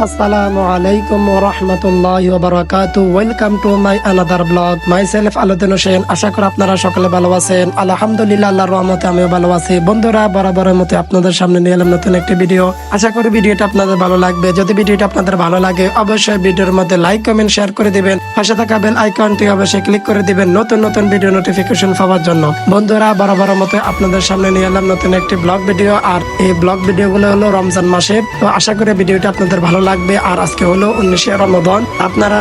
Assalamu alaikum wa rahmatullahi wa barakatuh. Welcome to my another blog. Myself Alauddin Hossain. আশা করি আপনারা সকলে ভালো আছেন। আলহামদুলিল্লাহ, আল্লাহর রহমতে আমিও ভালো আছি। বন্ধুরা, বরাবরের মতো আপনাদের সামনে নিয়ে এলাম নতুন একটি ভিডিও। আশা করি ভিডিওটা আপনাদের ভালো লাগবে। যদি ভিডিওটা আপনাদের ভালো লাগে অবশ্যই ভিডিওর মধ্যে লাইক, কমেন্ট, শেয়ার করে দিবেন। পাশে থাকা বেল আইকনটি অবশ্যই ক্লিক করে দিবেন নতুন নতুন ভিডিও নোটিফিকেশন পাওয়ার জন্য। বন্ধুরা, বরাবরের মতো আপনাদের সামনে নিয়ে এলাম নতুন একটি ব্লগ ভিডিও। আর এই ব্লগ ভিডিওগুলো হলো রমজান মাসের। তো আশা করি ভিডিওটা আপনাদের ভালো লাগবে। আর আজকে হলো 19শে রমাদান। আপনারা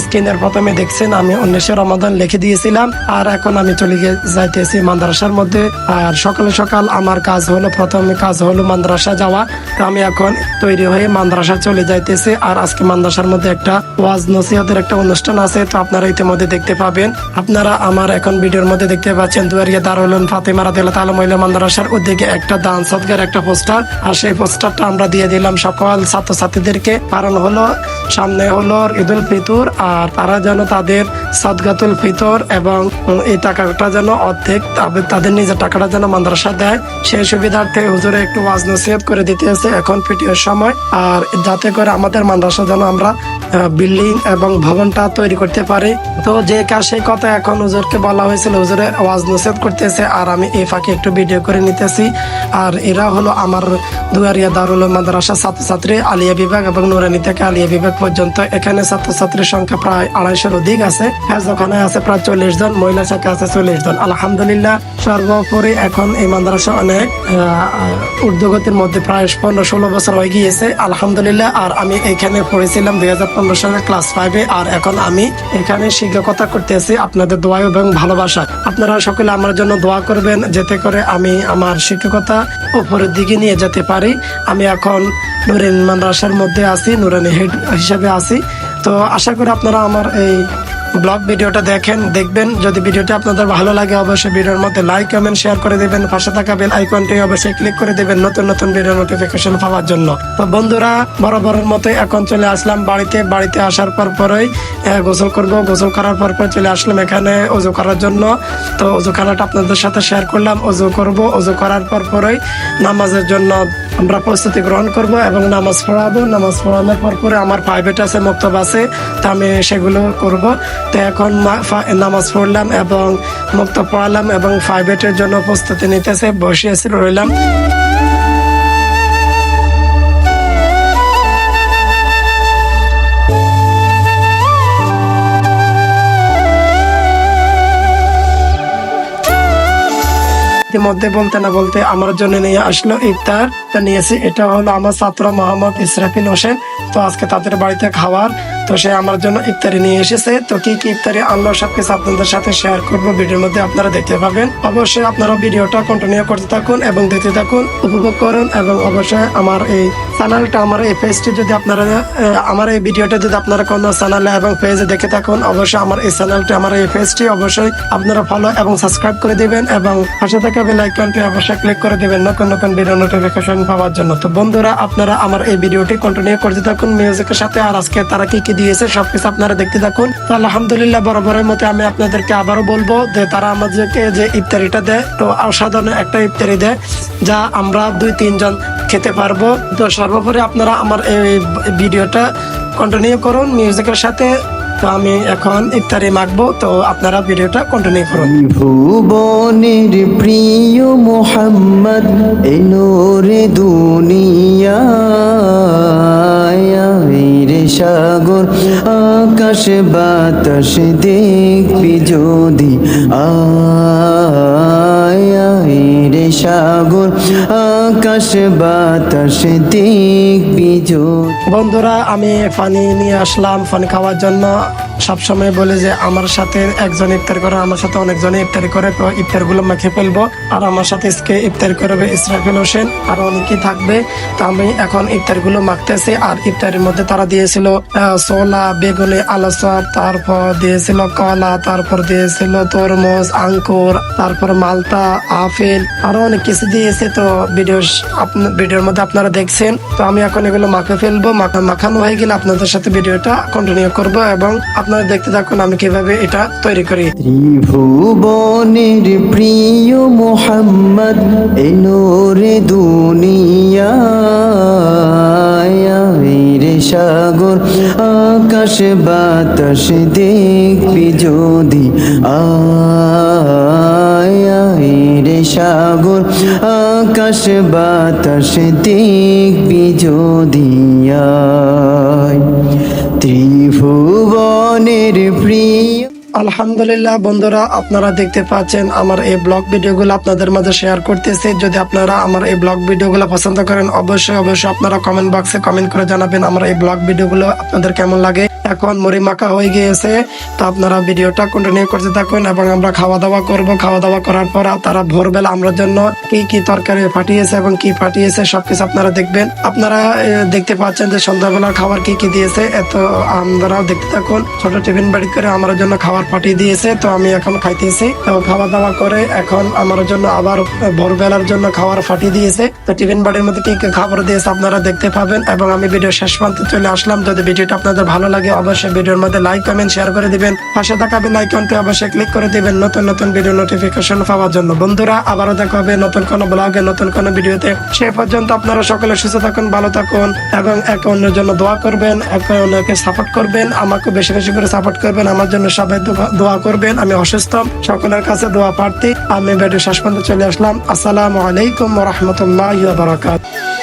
স্ক্রিনের প্রথমে দেখছেন আমি 19শে রমাদান লিখে দিয়েছিলাম। আর এখন আমি চলে যাইতেছি মাদ্রাসার মধ্যে। আর সকাল সকাল আমার কাজ হলো, প্রথমে কাজ হলো মাদ্রাসা যাওয়া। তো আমি এখন তৈরি হয়ে মাদ্রাসা চলে যাইতেছি। আর আজকে মাদ্রাসার মধ্যে একটা ওয়াজ নসিহতের একটা অনুষ্ঠান আছে। তো আপনারা ইতিমধ্যে দেখতে পাবেন। আপনারা আমার এখন ভিডিওর মধ্যে দেখতে পাচ্ছেন দুয়ারিয়া দারুল উলুম ফাতেমা রাদিয়াল্লাহু তাআলা মহিলা মাদ্রাসার উদ্যোগে একটা দান সদকার একটা পোস্টার। আর সেই পোস্টারটা আমরা দিয়ে দিলাম সকল ছাত্রছাত্রীদেরকে। কারণ হলো সামনে হলো ঈদুল ফিতর, আর তারা যেন তাদের সাদগাতুল ফিতর এবং এই টাকাটা যেন অর্ধেক তাদের নিজের টাকাটা যেন মাদ্রাসা দেয়, সেই সুবিধার্থে হুজুরে একটু ওয়াজ নসিহত করে দিতে আছে এখন পিটিওর সময়। আর যাতে করে আমাদের মাদ্রাসা যেন আমরা বিল্ডিং এবং ভবনটা তৈরি করতে পারি। তো যে কাজ সেই কথা এখন হুজুরকে বলা হয়েছিল, হুজুরে ওয়াজ নসিহত করতেছে আর আমি এই ফাঁকে একটু ভিডিও করে নিতেছি। আর এরা হলো আমার দুয়ারিয়া দারুল উলুম মাদ্রাসা ছাত্রছাত্রী, আলিয়া বিভাগ এবং নুরানি থেকে আলিয়া বিভাগ পর্যন্ত। এখানে ছাত্রছাত্রীর সংখ্যা প্রায় 250-এর অধিক আছে। ওখানে আছে প্রায় 40 জন, মহিলা শাখা আছে 40 জন। আলহামদুলিল্লাহ, সর্বোপরি এখন এই মাদ্রাসা অনেক ঊর্ধ্বগতির মধ্যে, প্রায় 15-16 বছর হয়ে গিয়েছে আলহামদুলিল্লাহ। আর আমি এখানে পড়েছিলাম 2015 সালে ক্লাস 5-এ। আর এখন আমি এখানে শিক্ষকতা করতেছি আপনাদের দোয়া এবং ভালোবাসা। আপনারা সকলে আমার জন্য দোয়া করবেন যাতে করে আমি আমার শিক্ষকতা উপরের দিকে নিয়ে যেতে পারি। আমি এখন নুরানি মাদ্রাসার মধ্যে আছি, নুরানি হেড হিসাবে আছি। তো আশা করি আপনারা আমার এই ব্লগ ভিডিওটা দেখবেন। যদি ভিডিওটা আপনাদের ভালো লাগে অবশ্যই ভিডিওর মধ্যে লাইক, কমেন্ট, শেয়ার করে দিবেন। পাশে থাকা বেল আইকনটি অবশ্যই ক্লিক করে দিবেন নতুন নতুন ভিডিও নোটিফিকেশন পাওয়ার জন্য। তো বন্ধুরা, বরাবরের মতো এখন চলে আসলাম বাড়িতে আসার পরই গোসল করব। গোসল করার পর চলে আসলাম এখানে ওযু করার জন্য। তো ওযু করাটা আপনাদের সাথে শেয়ার করলাম। ওযু করব, ওযু করার পরই নামাজের জন্য আমরা প্রস্তুতি গ্রহণ করব এবং নামাজ পড়াবো। নামাজ পড়ানোর পরে আমার প্রাইভেট আছে, মক্তব আছে, তা আমি সেগুলো করব। তো এখন নামাজ পড়লাম এবং মক্তব পড়ালাম এবং প্রাইভেটের জন্য প্রস্তুতি নিতেছে, বসে রইলাম। মধ্যে বলতে না বলতে আমার জন্য নিয়ে আসলো ইফতার নিয়েছি। এটা হলো আমার ছাত্র মোহাম্মদ ইসরাফিল হোসেন। তো আজকে তাদের বাড়িতে খাওয়ার, তো সে আমার জন্য ইফতারি নিয়ে এসেছে। তো কি কি ইফতারি আনলো সবকিছু আপনাদের সাথে শেয়ার করবো ভিডিওর মধ্যে, আপনারা দেখতে পাবেন। অবশ্যই আপনারা ভিডিওটা কন্টিনিউ করতে থাকুন এবং দেখতে থাকুন, উপভোগ করুন। এবং অবশ্যই আমার এই চ্যানেলটা, আমার এই পেজটি যদি আপনারা আমার এই ভিডিওটা যদি আপনারা কোনো চ্যানেলে এবং পেজে দেখে থাকুন, অবশ্যই আমার এই চ্যানেলটি, আমার এই পেজটি অবশ্যই আপনারা ফলো এবং সাবস্ক্রাইব করে দিবেন এবং পাশে থাকা বেল আইকনটি অবশ্যই ক্লিক করে দিবেন নতুন নতুন ভিডিও নোটিফিকেশন পাওয়ার জন্য। তো বন্ধুরা, আপনারা আমার এই ভিডিওটি কন্টিনিউ করতে থাকুন মিউজিকের সাথে। আর আজকে তারা কি কি দিয়েছে সবকিছু আপনারা দেখতে থাকুন। তো আলহামদুলিল্লাহ, বরাবরের মতো আমি আপনাদেরকে আবারও বলবো যে তারা আমাদেরকে যে ইফতারিটা দেয়, তো অসাধারণ একটা ইফতারি দেয় যা আমরা 2-3 জন খেতে পারবো। তো সর্বোপরি আপনারা আমার এই ভিডিওটা কন্টিনিউ করুন মিউজিকের সাথে। তো আমি এখন ইফতারি মাখবো, তো আপনারা ভিডিওটা কন্টিনিউ করুন। ভুবনের প্রিয় মোহাম্মদ এলোরে দুনিয়ায় রে সাগর আকাশ বাতাস দেখবি যদি আয় রে সাগর আকাশ বাতাস দেখবি যদি। বন্ধুরা, আমি পানি নিয়ে আসলাম পানি খাওয়ার জন্য। সবসময় বলে যে আমার সাথে একজন ইফতার করে, আমার সাথে অনেকজনে ইফতারি করে। তো ইফতারগুলো মেখে ফেলবো। আর আমার সাথে ইফতারি করবে ইসরাফিল হোসেন, আর অনেকেই থাকবে। তো আমি এখন ইফতারগুলো মাখতেছি। আর ইফতারের মধ্যে তারা দিয়েছিল ছোলা, বেগুনি, আলু চপ, তারপর দিয়েছিল কলা, তারপর দিয়েছিল তরমুজ, আঙ্কুর, তারপর মালটা, আপেল, আরো অনেক কিছু দিয়েছে। তো ভিডিওর মধ্যে আপনারা দেখছেন। তো আমি এখন এগুলো মাখে ফেলবো। মাখানো হয়ে গেলে আপনাদের সাথে ভিডিওটা কন্টিনিউ করবো এবং আপনারা দেখতে থাকুন আমি কিভাবে এটা তৈরি করি। ত্রিভুবনের প্রিয় মোহাম্মদ এ নূরে দুনিয়ায় রে সাগর আকাশ বাতাস দেখবি যদি রে সাগর আকাশ বাতাস দেখবি যদি ত্রিভুবনের প্রিয়। আলহামদুলিল্লাহ বন্ধুরা, আপনারা দেখতে পাচ্ছেন আমার এই ব্লগ ভিডিওগুলো আপনাদের মাঝে শেয়ার করতেছি। যদি আপনারা আমার এই ব্লগ ভিডিওগুলো পছন্দ করেন অবশ্যই আপনারা কমেন্ট বক্সে কমেন্ট করে জানাবেন আমার এই ব্লগ ভিডিওগুলো আপনাদের কেমন লাগে। এখন মুড়ি মাখা হয়ে গিয়েছে, তো আপনারা ভিডিওটা কন্টিনিউ করতে থাকুন এবং আমরা খাওয়া দাওয়া করব। খাওয়া দাওয়া করার পর তারা ভোরবেলা আমরা জন্য কি কি তরকারি পাঠিয়েছে এবং কি পাঠিয়েছে সবকিছু আপনারা দেখবেন। আপনারা দেখতে পাচ্ছেন যে সন্ধ্যাবেলার খাবার কি কি দিয়েছে, এত আপনারাও দেখতে থাকুন। ছোট টিফিন বাড়ি করে আমার জন্য খাবার পাঠিয়ে দিয়েছে, তো আমি এখন খাইতেছি। তো খাওয়া দাওয়া করে এখন আমার জন্য আবার ভোরবেলার জন্য খাবার পাঠিয়ে দিয়েছে। তো টিফিন বাড়ির মধ্যে কি কি খাবার দিয়েছে আপনারা দেখতে পাবেন এবং আমি ভিডিও শেষ পর্যন্ত চলে আসলাম। যদি ভিডিওটা আপনাদের ভালো লাগে অবশ্যই ভিডিওর মধ্যে লাইক কমেন্ট শেয়ার করে দিবেন। পাশে থাকা বেল আইকনটি অবশ্যই ক্লিক করে দিবেন নতুন নতুন ভিডিও নোটিফিকেশন পাওয়ার জন্য। বন্ধুরা আবারও দেখা হবে নতুন কোনো ব্লগে নতুন কোনো ভিডিওতে। সে পর্যন্ত আপনারা সকলে সুস্থ থাকুন, ভালো থাকুন এবং একে অন্যের জন্য দোয়া করবেন, একে অন্যকে সাপোর্ট করবেন। আমাকে বেশি বেশি করে সাপোর্ট করবেন, আমার জন্য সবাই দোয়া করবেন। আমি অসুস্থ, সকলের কাছে দোয়া প্রার্থী। আমি ভিডিও শেষ পর্যন্ত চলে আসলাম। আসসালামু আলাইকুম ওয়া রাহমাতুল্লাহি ওয়া বারাকাতুহু।